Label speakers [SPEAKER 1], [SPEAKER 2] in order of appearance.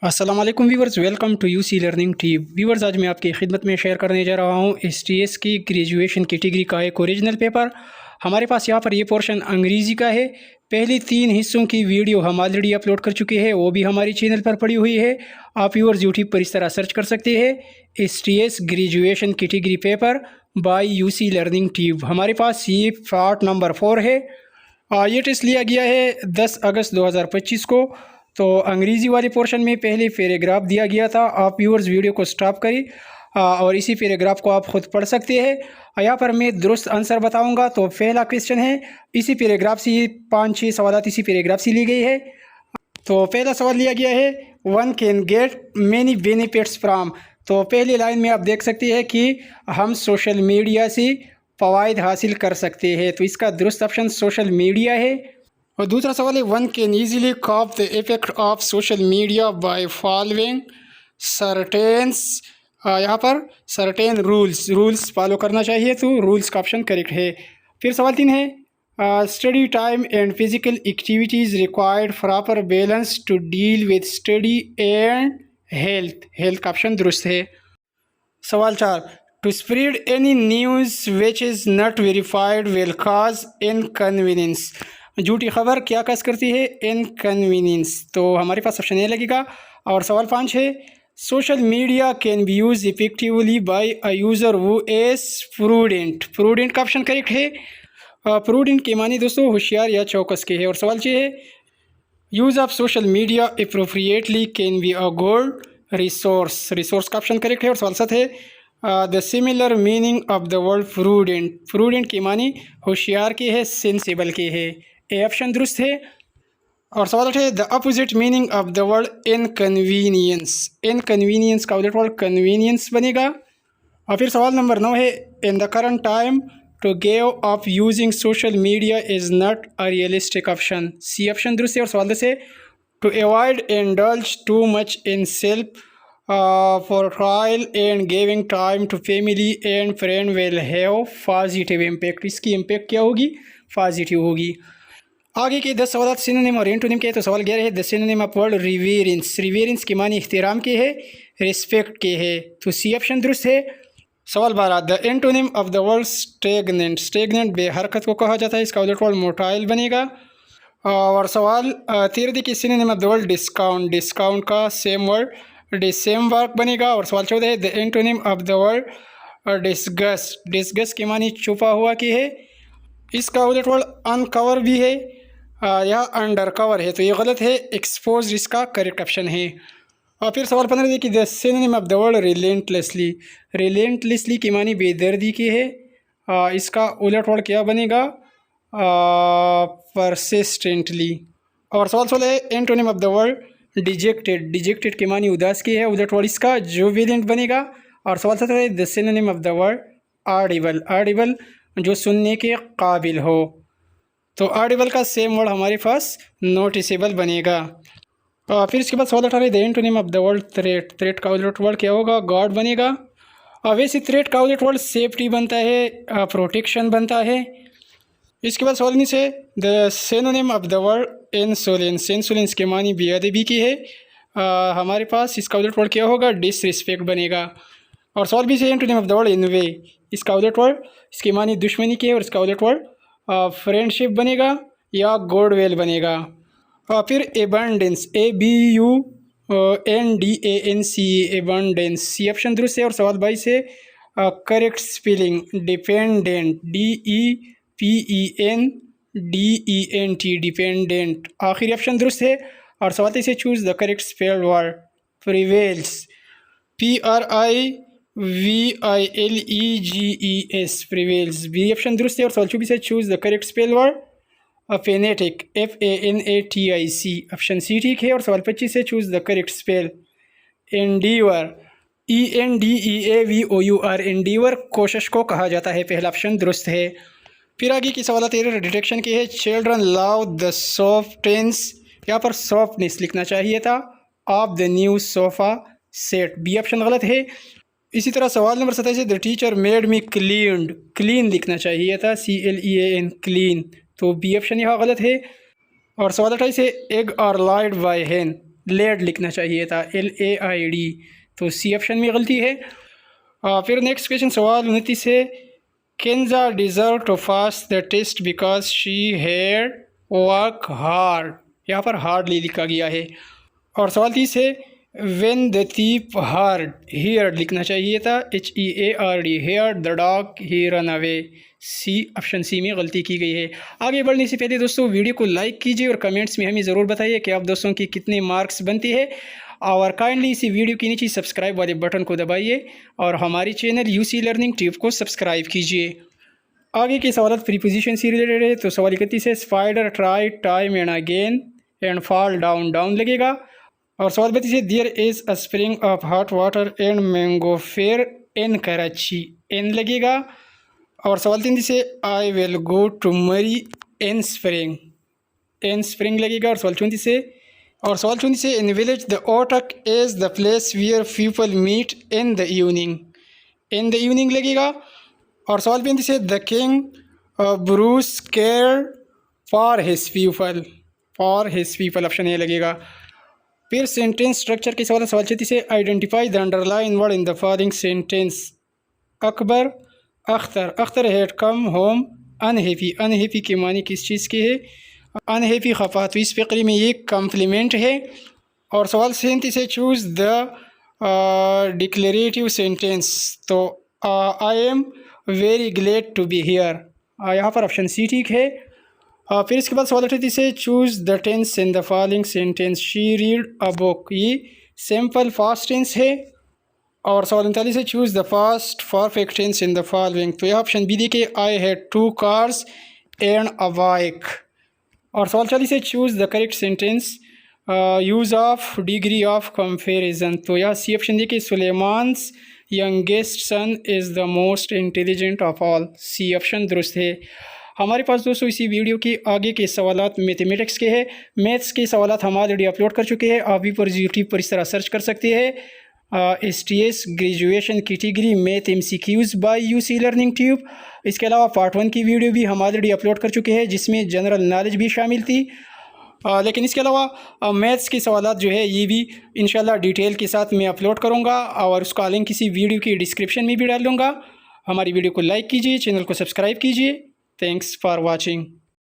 [SPEAKER 1] अस्सलाम वालेकुम viewers, welcome to UC learning team. Viewers, आज मैं आपकी खिदमत में शेयर करने जा रहा हूँ एसटीएस की ग्रेजुएशन कैटेगरी का एक ओरिजिनल पेपर। हमारे पास यहाँ पर ये पोर्शन अंग्रेज़ी का है। पहले 3 हिस्सों की वीडियो हम ऑलरेडी अपलोड कर चुके हैं, वो भी हमारे चैनल पर पड़ी हुई है। आप व्यूवर्स यूट्यूब पर इस तरह सर्च कर सकते हैं, STS graduation category paper by UC learning team. हमारे पास ये पार्ट नंबर 4 है। ये टेस्ट लिया गया है 10 अगस्त 2025 को। तो अंग्रेज़ी वाले पोर्शन में पहले पैराग्राफ दिया गया था। आप व्यूअर्स वीडियो को स्टॉप करिए और इसी पैराग्राफ को आप ख़ुद पढ़ सकते हैं। यहाँ पर मैं दुरुस्त आंसर बताऊंगा। तो पहला क्वेश्चन है, इसी पैराग्राफ से 5-6 सवाल इसी पैराग्राफ से ली गई है। तो पहला सवाल लिया गया है, one can get many benefits from. तो पहली लाइन में आप देख सकते हैं कि हम सोशल मीडिया से फ़वाइद हासिल कर सकते हैं। तो इसका दुरुस्त ऑप्शन सोशल मीडिया है। और दूसरा सवाल है, one can easily cope the effect of social media by following certains. यहाँ पर सर्टेन रूल्स फॉलो करना चाहिए, तो रूल्स का ऑप्शन करेक्ट है। फिर सवाल 3 है, study time and physical activities required proper balance to deal with study and health का ऑप्शन दुरुस्त है। सवाल 4, to spread any news which is not verified will cause inconvenience. झूठी खबर क्या कस करती है? इनकन्वीनियंस। तो हमारे पास ऑप्शन ए लगेगा। और सवाल 5 है, social media can be use effectively by a user who is prudent का ऑप्शन करेक्ट है। प्रूडेंट के मानी दोस्तों होशियार या चौकस के है। और सवाल 6 है, use of social media appropriately can be a good resource का ऑप्शन करेक्ट है। और सवाल 7 है, the similar meaning of the word prudent के मानी होशियार के है, सेंसिबल के है। ए ऑप्शन दुरुस्त है। और सवाल 8 है, the opposite meaning of the word inconvenience का उलट वर्ड कन्वीनियंस बनेगा। और फिर सवाल नंबर 9 है, in the current time to give off using social media is not a realistic option. C option दुरुस्त है। और सवाल 10 है, to avoid indulge too much in self for trial and giving time to family and friend will have positive impact. इसकी impact क्या होगी? Positive होगी। आगे के 10 सवाल सिनोनिम और एंटोनिम के। तो सवाल 11 है, द सिनोनिम ऑफ वर्ड रिवेरेंस के मानी इख्तिराम के है, रिस्पेक्ट के है। तो सी ऑप्शन दुरुस्त है। सवाल 12, the antonym of the word stagnant बेहरकत को कहा जाता है, इसका उलट वर्ड मोटाइल बनेगा। और सवाल 13 देखिए, synonym of the word discount का सेम वर्ड बनेगा। और सवाल 14 है, the antonym of the word disgust के मानी छुपा हुआ की है, इसका उलट वर्ड अनकवर भी है या अंडर कवर है। तो ये गलत है, एक्सपोज इसका करेक्ट ऑप्शन है। और फिर सवाल 15 देखिए, the synonym of the word relentlessly की मानी बेदर्दी की है, इसका उलट वर्ड क्या बनेगा? परसिस्टेंटली। और सवाल 16 है, antonym of the word dejected की मानी उदास की है, उलट वर्ड इसका जुबिलेंट बनेगा। और सवाल 17 है, the synonym of the word Audible जो सुनने के काबिल हो। तो ऑडिबल का सेम वर्ड हमारे पास नोटिसेबल बनेगा। फिर इसके बाद सवाल 18, the antonym of the word threat का उलट वर्ड क्या होगा? गॉड बनेगा। वैसे थ्रेट का उलट वर्ड सेफ्टी बनता है, प्रोटेक्शन बनता है। इसके बाद सवाल 19 है, the synonym of the word insolence के मानी बेअदबी की है, हमारे पास इसका उलट वर्ड क्या होगा? डिसरिस्पेक्ट बनेगा। और सवाल 20 है, एंटोनिम ऑफ द वर्ड इनवे, इसका उलट वर्ड इसके मानी दुश्मनी की है, और इसका उलट वर्ड फ्रेंडशिप बनेगा या गुडविल बनेगा। फिर abundance ABUNDANCE abundance, C option दुरुस्त है। और सवाल 22 है, correct spelling dependent DEPENDENT dependent, आखिरी ऑप्शन दुरुस्त है। और सवाल 23 है, choose the correct spelled word privileges PRIVILEGES privileges, B option दुरुस्त है। और सवाल 24 है, choose the correct spell word fanatic FANATIC, option C ठीक है। और सवाल 25 है, choose the correct spell endeavour ENDEAVOUR endeavour कोशिश को कहा जाता है, पहला ऑप्शन दुरुस्त है। फिर आगे की सवाल तेरे डिटेक्शन के है, चिल्ड्रन लव द सॉफ्टनेस, यहाँ पर सॉफ्टनेस लिखना चाहिए था, of the new sofa set, B option गलत है। इसी तरह सवाल नंबर 27 है, the teacher made me clean लिखना चाहिए था, CLEAN क्लीन, तो बी ऑप्शन यहाँ गलत है। और सवाल 28 है, egg are lied by hen, laid लिखना चाहिए था, LAID। तो सी ऑप्शन में गलती है। फिर नेक्स्ट क्वेश्चन सवाल 29 है, Kenja deserve to pass the test because she had work hard. यहाँ पर हार्डली लिखा गया है। और सवाल 30 है, when the thief heard, heard लिखना चाहिए था, HEARD, heard the dog he run away. C option C में गलती की गई है। आगे बढ़ने से पहले दोस्तों वीडियो को लाइक कीजिए और कमेंट्स में हमें ज़रूर बताइए कि आप दोस्तों की कितने मार्क्स बनती है। और काइंडली इसी वीडियो के नीचे सब्सक्राइब वाले बटन को दबाइए और हमारी चैनल यूसी लर्निंग ट्यूब को सब्सक्राइब कीजिए। आगे के सवाल प्रीपोजिशन से रिलेटेड है। तो सवाल 31 है, spider try time and again and fall down, down लगेगा। और सवाल 32 है, there is a spring of hot water and mango fair in Karachi, an लगेगा। और सवाल 33 है, आई विल गो टू मरी इन स्प्रिंग, एन स्प्रिंग लगेगा। और सवाल 34 है, इन विलेज द ओटक is the place where people meet in the evening, in the evening लगेगा। और सवाल 35 है, the king Bruce care for his people, for his people option A लगेगा। फिर सेंटेंस स्ट्रक्चर के सवाल 36 है, identify the underline word in the following sentence. Akbar Akhtar, Akhtar had come home unhappy, unhappy के मानी किस चीज़ के है, अनहैप्पी खफा। तो इस फ़िक्रे में ये कम्प्लीमेंट है। और सवाल 37 है, चूज़ द डिक्लेरेटिव सेंटेंस। तो I am very glad to be here, यहाँ पर ऑप्शन सी ठीक है। फिर इसके बाद सवाल 38 है, choose the tense in the following sentence. She read a book, ये सिंपल फास्ट टेंस है। और सवाल 39 है, choose the past perfect tense in the following. तो यह ऑप्शन बी देखिए, I had 2 cars and a bike. और सवाल 40 है, choose the correct sentence, use of degree of comparison. तो यह सी ऑप्शन देखिए, Suleman's youngest son is the most intelligent of all, C option दुरुस्त है। हमारे पास दोस्तों इसी वीडियो के आगे के सवालात मैथमेटिक्स के हैं। मैथ्स के सवालात हम ऑलरेडी अपलोड कर चुके हैं, आप भी पर यूट्यूब पर इस तरह सर्च कर सकते हैं, STS graduation category math MCQs by UC learning tube. इसके अलावा पार्ट 1 की वीडियो भी हम ऑलरेडी अपलोड कर चुके हैं, जिसमें जनरल नॉलेज भी शामिल थी। लेकिन इसके अलावा मैथ्स के सवालात जो है ये भी इंशाल्लाह डिटेल के साथ मैं अपलोड करूँगा और उसका लिंक किसी वीडियो की डिस्क्रिप्शन में भी डाल दूँगा। हमारी वीडियो को लाइक कीजिए, चैनल को सब्सक्राइब कीजिए। Thanks for watching.